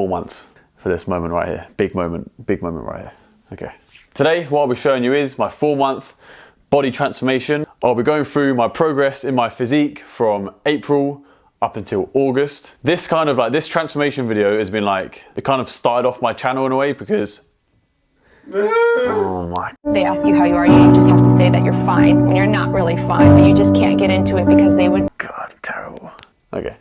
4 months for this moment right here. Big moment right here. Okay. Today, what I'll be showing you is my 4-month body transformation. I'll be going through my progress in my physique from April up until August. This transformation video has been like, it kind of started off my channel in a way because oh my. They ask you how you are, you just have to say that you're fine when you're not really fine, but you just can't get into it because they would. God, terrible. Okay.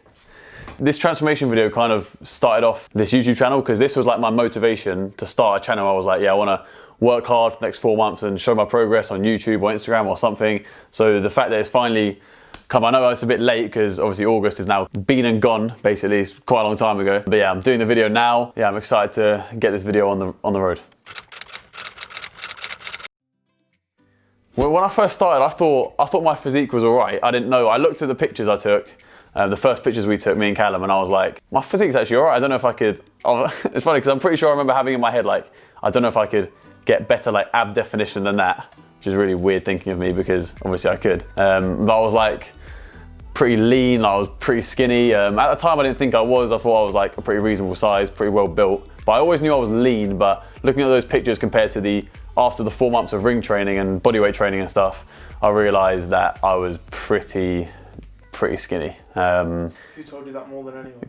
This transformation video kind of started off this YouTube channel because this was like my motivation to start a channel. I was like, yeah, I want to work hard for the next 4 months and show my progress on YouTube or Instagram or something. So the fact that it's finally come, I know it's a bit late because obviously August is now been and gone, basically. It's quite a long time ago. But yeah, I'm doing the video now. Yeah, I'm excited to get this video on the road. When I first started, I thought my physique was all right. I didn't know. I looked at the pictures I took, the first pictures we took, me and Callum, and I was like, my physique's actually all right. I don't know if I could. It's funny because I'm pretty sure I remember having in my head like, I don't know if I could get better like ab definition than that, which is really weird thinking of me because obviously I could. But I was like pretty lean. I was pretty skinny. At the time, I didn't think I was. I thought I was like a pretty reasonable size, pretty well built. But I always knew I was lean. But looking at those pictures compared to after the 4 months of ring training and bodyweight training and stuff, I realized that I was pretty skinny. Who told you that more than anyone?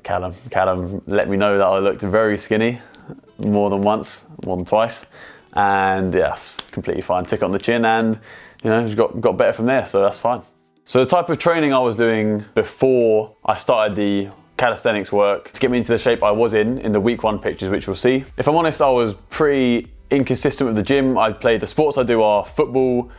Callum let me know that I looked very skinny more than once, more than twice. And yes, completely fine. Took it on the chin and, you know, just got better from there, so that's fine. So the type of training I was doing before I started the calisthenics work to get me into the shape I was in the week 1 pictures, which we'll see. If I'm honest, I was pretty inconsistent with the gym. I played the sports I do are football,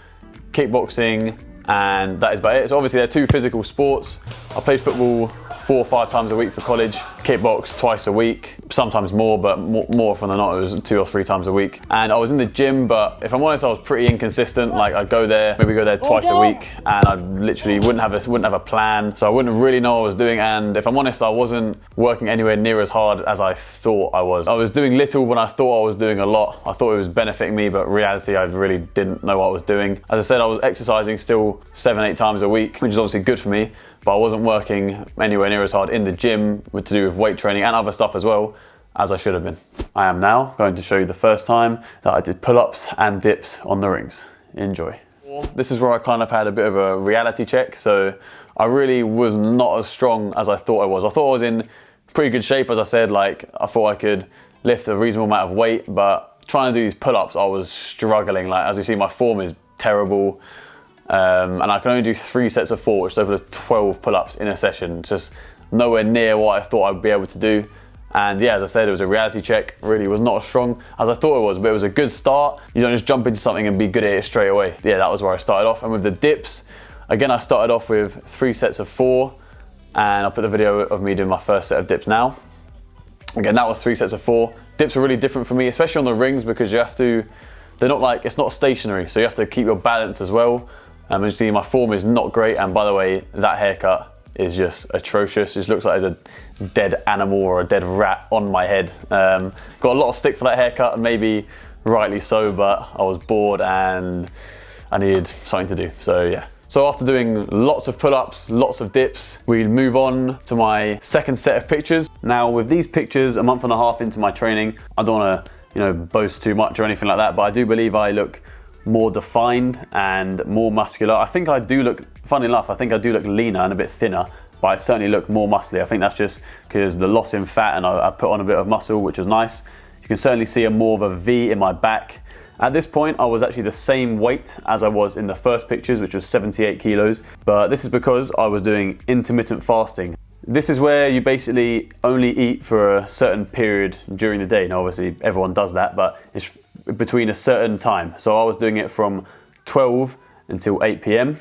kickboxing, and that is about it. So obviously they're 2 physical sports. I played football 4 or 5 times a week for college, kickbox twice a week, sometimes more, but more often than not it was 2 or 3 times a week. And I was in the gym, but if I'm honest, I was pretty inconsistent. Like I'd go there, maybe go there twice a week, and I literally wouldn't have a plan, so I wouldn't really know what I was doing. And if I'm honest, I wasn't working anywhere near as hard as I thought I was. I was doing little when I thought I was doing a lot. I thought it was benefiting me, but in reality, I really didn't know what I was doing. As I said, I was exercising still 7-8 times a week, which is obviously good for me, but I wasn't working anywhere near as hard in the gym to do with weight training and other stuff as well as I should have been. I am now going to show you the first time that I did pull-ups and dips on the rings. Enjoy. This is where I kind of had a bit of a reality check. So I really was not as strong as I thought I was. I thought I was in pretty good shape, as I said. Like I thought I could lift a reasonable amount of weight, but trying to do these pull-ups, I was struggling. Like as you see, my form is terrible. And I can only do 3 sets of 4, which is over 12 pull-ups in a session. Just nowhere near what I thought I'd be able to do. And yeah, as I said, it was a reality check. Really was not as strong as I thought it was, but it was a good start. You don't just jump into something and be good at it straight away. Yeah, that was where I started off. And with the dips, again, I started off with 3 sets of 4, and I'll put the video of me doing my first set of dips now. Again, that was 3 sets of 4. Dips are really different for me, especially on the rings, because you have to, they're not like, it's not stationary, so you have to keep your balance as well. As you see, my form is not great, and by the way, that haircut is just atrocious. It just looks like there's a dead animal or a dead rat on my head. Got a lot of stick for that haircut, and maybe rightly so, but I was bored and I needed something to do, so yeah. So after doing lots of pull-ups, lots of dips, we move on to my second set of pictures. Now with these pictures, a month and a half into my training, I don't want to, you know, boast too much or anything like that, but I do believe I look more defined and more muscular. I think I do look, funny enough, I think I do look leaner and a bit thinner, but I certainly look more muscly. I think that's just because the loss in fat, and I put on a bit of muscle, which is nice. You can certainly see more of a V in my back. At this point, I was actually the same weight as I was in the first pictures, which was 78 kilos, but this is because I was doing intermittent fasting. This is where you basically only eat for a certain period during the day. Now, obviously, everyone does that, but it's between a certain time. So I was doing it from 12 until 8 p.m.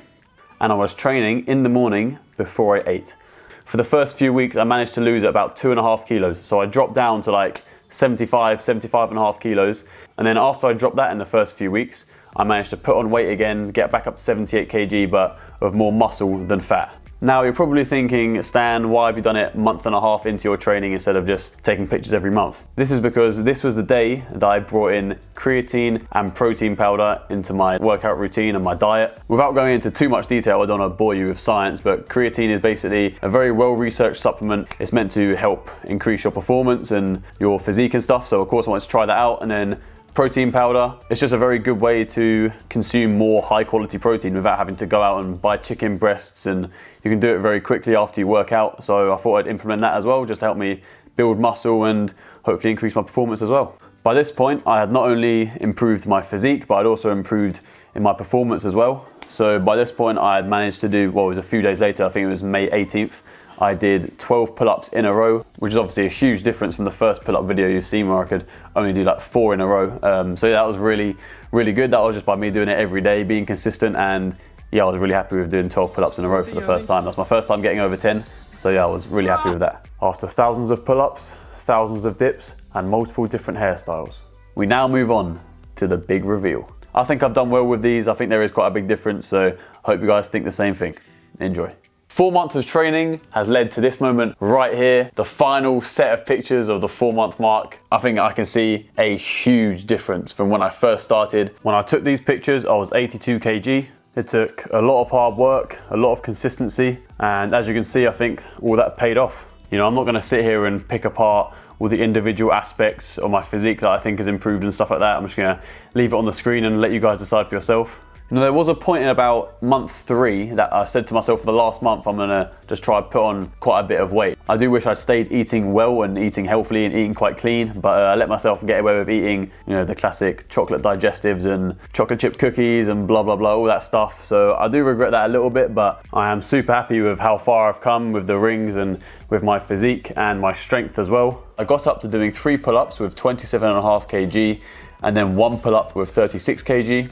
and I was training in the morning before I ate. For the first few weeks, I managed to lose about 2.5 kilos. So I dropped down to like 75.5 kilos. And then after I dropped that in the first few weeks, I managed to put on weight again, get back up to 78 kg, but of more muscle than fat. Now you're probably thinking, Stan, why have you done it a month and a half into your training instead of just taking pictures every month? This is because this was the day that I brought in creatine and protein powder into my workout routine and my diet. Without going into too much detail, I don't want to bore you with science, but creatine is basically a very well-researched supplement. It's meant to help increase your performance and your physique and stuff. So of course I wanted to try that out. And then protein powder, it's just a very good way to consume more high quality protein without having to go out and buy chicken breasts, and you can do it very quickly after you work out. So I thought I'd implement that as well, just to help me build muscle and hopefully increase my performance as well. By this point, I had not only improved my physique, but I'd also improved in my performance as well. So by this point I had managed to do, well, it was a few days later, I think it was May 18th, I did 12 pull-ups in a row, which is obviously a huge difference from the first pull-up video you've seen where I could only do like 4 in a row. So yeah, that was really good. That was just by me doing it every day, being consistent, and yeah, I was really happy with doing 12 pull-ups in a row for the first time. That's my first time getting over 10. So yeah, I was really happy with that. After thousands of pull-ups, thousands of dips, and multiple different hairstyles, we now move on to the big reveal. I think I've done well with these. I think there is quite a big difference, so I hope you guys think the same thing. Enjoy. 4 months of training has led to this moment right here, the final set of pictures of the 4-month mark. I think I can see a huge difference from when I first started. When I took these pictures, I was 82 kg. It took a lot of hard work, a lot of consistency, and as you can see, I think all that paid off. You know, I'm not gonna sit here and pick apart all the individual aspects of my physique that I think has improved and stuff like that. I'm just gonna leave it on the screen and let you guys decide for yourself. You know, there was a point in about month 3 that I said to myself, for the last month, I'm gonna just try to put on quite a bit of weight. I do wish I'd stayed eating well and eating healthily and eating quite clean, but I let myself get away with eating, you know, the classic chocolate digestives and chocolate chip cookies and blah, blah, blah, all that stuff. So I do regret that a little bit, but I am super happy with how far I've come with the rings and with my physique and my strength as well. I got up to doing 3 pull-ups with 27.5 kg and then 1 pull-up with 36 kg.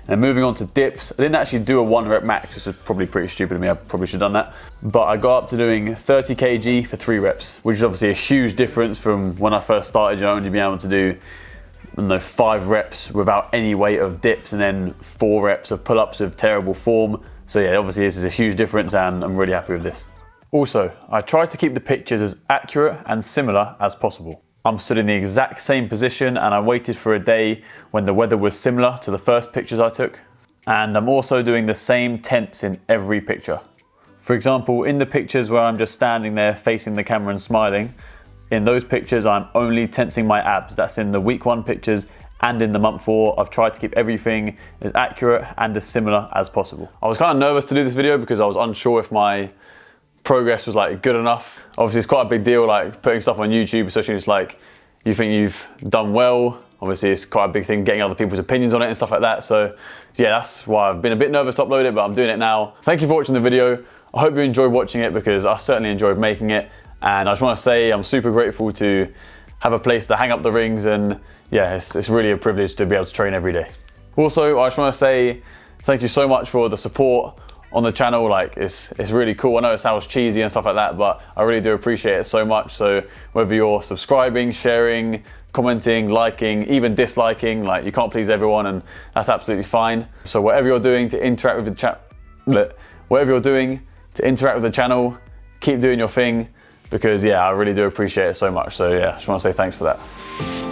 And moving on to dips, I didn't actually do a 1 rep max, which is probably pretty stupid of me, I probably should have done that. But I got up to doing 30 kg for 3 reps, which is obviously a huge difference from when I first started. You know, only being able to do, I don't know, 5 reps without any weight of dips and then 4 reps of pull-ups with terrible form. So yeah, obviously this is a huge difference and I'm really happy with this. Also, I tried to keep the pictures as accurate and similar as possible. I'm stood in the exact same position and I waited for a day when the weather was similar to the first pictures I took. And I'm also doing the same tense in every picture. For example, in the pictures where I'm just standing there facing the camera and smiling, in those pictures I'm only tensing my abs. That's in the week 1 pictures and in the month 4. I've tried to keep everything as accurate and as similar as possible. I was kind of nervous to do this video because I was unsure if my progress was like good enough. Obviously it's quite a big deal, like putting stuff on YouTube, especially it's like you think you've done well. Obviously it's quite a big thing getting other people's opinions on it and stuff like that. So yeah, that's why I've been a bit nervous to upload it, but I'm doing it now. Thank you for watching the video. I hope you enjoyed watching it because I certainly enjoyed making it. And I just want to say I'm super grateful to have a place to hang up the rings, and yeah, it's really a privilege to be able to train every day. Also, I just want to say thank you so much for the support on the channel. Like it's really cool. I know it sounds cheesy and stuff like that, but I really do appreciate it so much. So whether you're subscribing, sharing, commenting, liking, even disliking, like you can't please everyone, and that's absolutely fine. So whatever you're doing to interact with the channel, keep doing your thing, because yeah, I really do appreciate it so much. So yeah, I just want to say thanks for that.